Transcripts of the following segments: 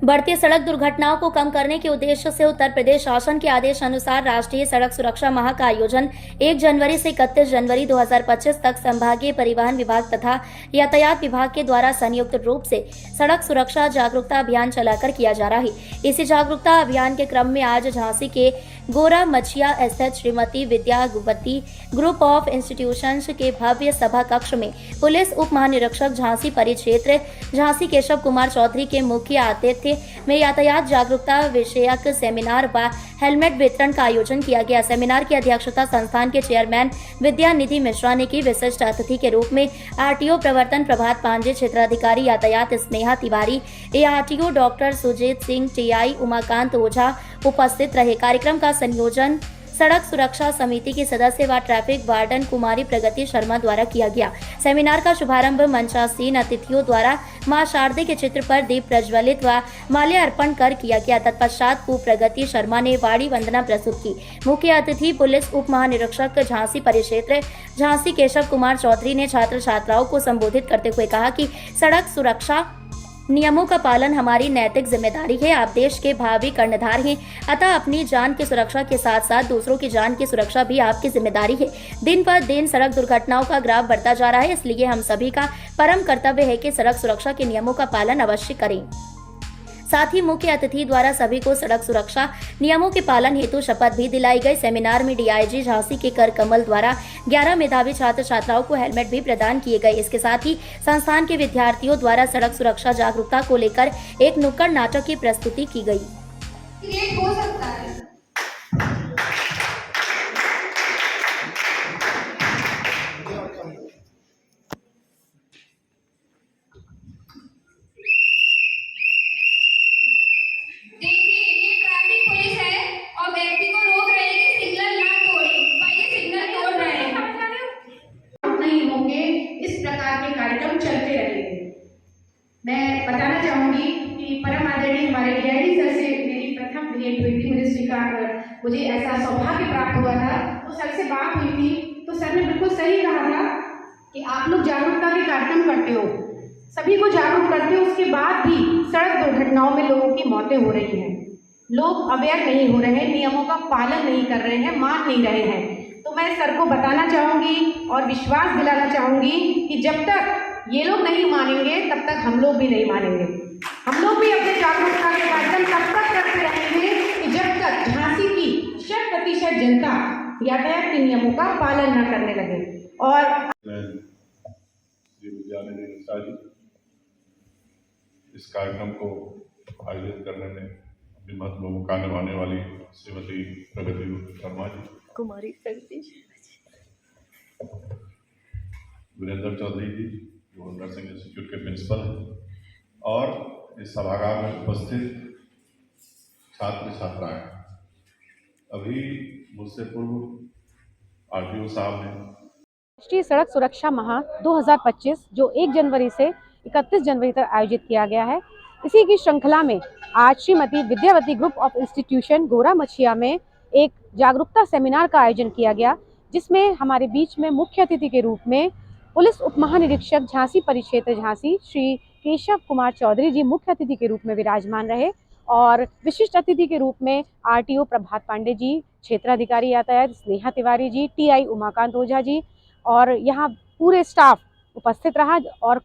बढ़ती सड़क दुर्घटनाओं को कम करने के उद्देश्य से उत्तर प्रदेश शासन के आदेश अनुसार राष्ट्रीय सड़क सुरक्षा माह का आयोजन 1 जनवरी से 31 जनवरी 2025 तक संभागीय परिवहन विभाग तथा यातायात विभाग के द्वारा संयुक्त रूप से सड़क सुरक्षा जागरूकता अभियान चलाकर किया जा रहा है। इसी जागरूकता अभियान के क्रम में आज झांसी के गोरा मछिया स्थित Shrimati Vidyavati group of institutions के भव्य सभा कक्ष में पुलिस उप महानिरीक्षक झांसी परिक्षेत्र झांसी केशव कुमार चौधरी के मुख्य आतिथ्य में यातायात जागरूकता विषयक सेमिनार व हेलमेट वितरण का आयोजन किया गया। सेमिनार की अध्यक्षता संस्थान के चेयरमैन विद्यानिधि मिश्रा ने की। विशिष्ट अतिथि के रूप में आरटीओ प्रवर्तन प्रभात पांडे, क्षेत्राधिकारी यातायात Sneha Tiwari, ARTO doctor Sujeet Singh, TI Umakant Ojha उपस्थित रहे। कार्यक्रम का संयोजन सड़क सुरक्षा समिति की सदस्य व ट्रैफिक वार्डन कुमारी प्रगति शर्मा द्वारा किया गया। सेमिनार का शुभारंभ मंचासीन अतिथियों द्वारा मां शारदे के चित्र पर दीप प्रज्वलित व माल्यार्पण कर किया गया। तत्पश्चात प्रगति शर्मा ने वाणी वंदना प्रस्तुत की। मुख्य अतिथि पुलिस उप महानिरीक्षक झांसी परिक्षेत्र झांसी केशव कुमार चौधरी ने छात्र छात्राओं को संबोधित करते हुए कहा कि सड़क सुरक्षा नियमों का पालन हमारी नैतिक जिम्मेदारी है। आप देश के भावी कर्णधार हैं, अतः अपनी जान की सुरक्षा के साथ साथ दूसरों की जान की सुरक्षा भी आपकी जिम्मेदारी है। दिन पर दिन सड़क दुर्घटनाओं का ग्राफ बढ़ता जा रहा है, इसलिए हम सभी का परम कर्तव्य है कि सड़क सुरक्षा के नियमों का पालन अवश्य करें। साथ ही मुख्य अतिथि द्वारा सभी को सड़क सुरक्षा नियमों के पालन हेतु शपथ भी दिलाई गई। सेमिनार में डीआईजी झांसी के कर कमल द्वारा 11 मेधावी छात्र छात्राओं को हेलमेट भी प्रदान किए गए। इसके साथ ही संस्थान के विद्यार्थियों द्वारा सड़क सुरक्षा जागरूकता को लेकर एक नुक्कड़ नाटक की प्रस्तुति की गई। हो सकता है कार्यक्रम चलते रहेंगे। मैं बताना चाहूंगी कि परम आदरणीय हमारे डीआईजी सर से मेरी प्रथम भेंट हुई थी। मुझे ऐसा सौभाग्य प्राप्त हुआ था, तो सर से बात हुई थी, तो सर ने बिल्कुल सही कहा था कि आप लोग जागरूकता के कार्यक्रम करते हो, सभी को जागरूक करते हो, उसके बाद भी सड़क दुर्घटनाओं में लोगों की मौतें हो रही हैं। लोग अवेयर नहीं हो रहे हैं, नियमों का पालन नहीं कर रहे हैं, मान नहीं रहे हैं। तो मैं सर को बताना चाहूँगी और विश्वास दिलाना चाहूँगी कि जब तक ये लोग नहीं मानेंगे तब तक हम लोग भी नहीं मानेंगे। हम लोग भी अपने जागरूकता के कार्यक्रम तब तक करते रहेंगे कि जब तक झांसी की 100% जनता यातायात के नियमों का पालन न करने लगे। और इस कार्यक्रम को आयोजित करने में अपनी महत्वपूर्ण भूमिका निभाने वाली श्रीमती प्रगति शर्मा जी, कुमारी प्रगति, वीरेंद्र चौधरी जी जो नर्सिंग इंस्टीट्यूट के प्रिंसिपल हैं, और इस सभागार में उपस्थित छात्र छात्राएं। अभी मुझसे पूर्व आरटीओ साहब ने राष्ट्रीय सड़क सुरक्षा माह 2025 जो 1 जनवरी से 31 जनवरी तक आयोजित किया गया है, इसी की श्रृंखला में आज Shrimati Vidyavati group of institution Gora Machhiya में एक जागरूकता सेमिनार का आयोजन किया गया, जिसमें हमारे बीच में मुख्य अतिथि के रूप में पुलिस उप महानिरीक्षक झांसी परिक्षेत्र झांसी श्री केशव कुमार चौधरी जी मुख्य अतिथि के रूप में विराजमान रहे, और विशिष्ट अतिथि के रूप में आरटीओ प्रभात पांडे जी, क्षेत्राधिकारी यातायात स्नेहा तिवारी जी, टीआई उमाकांत ओझा जी, और यहाँ पूरे स्टाफ उपस्थित रहा और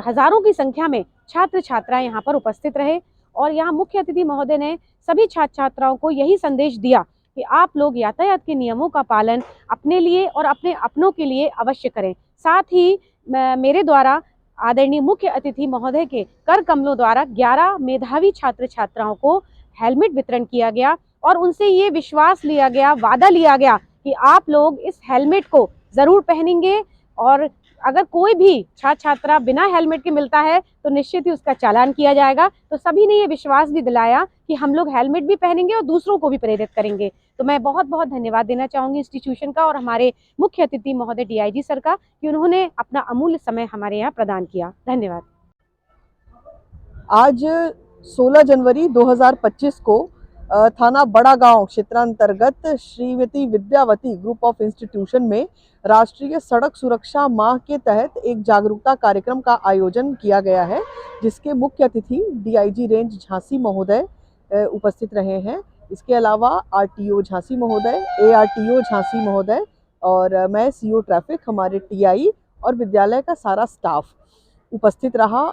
हजारों की संख्या में छात्र छात्राएं यहाँ पर उपस्थित रहे। और यहाँ मुख्य अतिथि महोदय ने सभी छात्र छात्राओं को यही संदेश दिया कि आप लोग यातायात के नियमों का पालन अपने लिए और अपने अपनों के लिए अवश्य करें। साथ ही मेरे द्वारा आदरणीय मुख्य अतिथि महोदय के कर कमलों द्वारा 11 मेधावी छात्र छात्राओं को हेलमेट वितरण किया गया और उनसे ये विश्वास लिया गया, वादा लिया गया कि आप लोग इस हेलमेट को ज़रूर पहनेंगे, और अगर कोई भी छात्र छात्रा बिना हेलमेट के मिलता है तो निश्चित ही उसका चालान किया जाएगा। तो सभी ने ये विश्वास भी दिलाया कि हम लोग हेलमेट भी पहनेंगे और दूसरों को भी प्रेरित करेंगे। तो मैं बहुत बहुत धन्यवाद देना चाहूँगी इंस्टीट्यूशन का और हमारे मुख्य अतिथि महोदय डीआईजी सर का कि उन्होंने अपना अमूल्य समय हमारे यहाँ प्रदान किया। धन्यवाद। आज 16 जनवरी 2025 को थाना बड़ा गांव क्षेत्रांतर्गत Shrimati Vidyavati group of institution में राष्ट्रीय सड़क सुरक्षा माह के तहत एक जागरूकता कार्यक्रम का आयोजन किया गया है, जिसके मुख्य अतिथि डीआईजी रेंज झांसी महोदय उपस्थित रहे हैं। इसके अलावा आरटीओ झांसी महोदय, एआरटीओ झांसी महोदय और मैं सीओ ट्रैफिक, हमारे टीआई और विद्यालय का सारा स्टाफ उपस्थित रहा।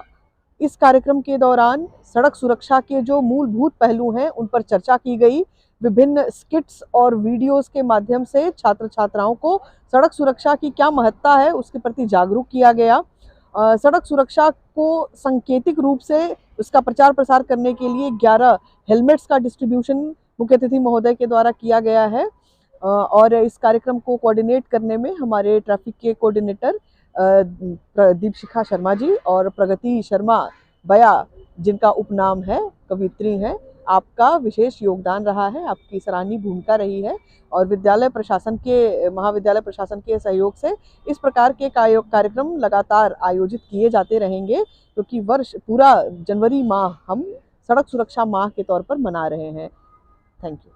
इस कार्यक्रम के दौरान सड़क सुरक्षा के जो मूलभूत पहलू हैं उन पर चर्चा की गई। विभिन्न स्किट्स और वीडियोस के माध्यम से छात्र छात्राओं को सड़क सुरक्षा की क्या महत्ता है उसके प्रति जागरूक किया गया। सड़क सुरक्षा को सांकेतिक रूप से उसका प्रचार प्रसार करने के लिए 11 हेलमेट्स का डिस्ट्रीब्यूशन मुख्य अतिथि महोदय के द्वारा किया गया है। और इस कार्यक्रम को कोऑर्डिनेट करने में हमारे ट्रैफिक के कोऑर्डिनेटर दीपशिखा शर्मा जी और प्रगति शर्मा बया, जिनका उपनाम है कवित्री है, आपका विशेष योगदान रहा है, आपकी सराहनीय भूमिका रही है। और महाविद्यालय प्रशासन के सहयोग से इस प्रकार के कार्यक्रम लगातार आयोजित किए जाते रहेंगे, क्योंकि पूरा जनवरी माह हम सड़क सुरक्षा माह के तौर पर मना रहे हैं। Thank you.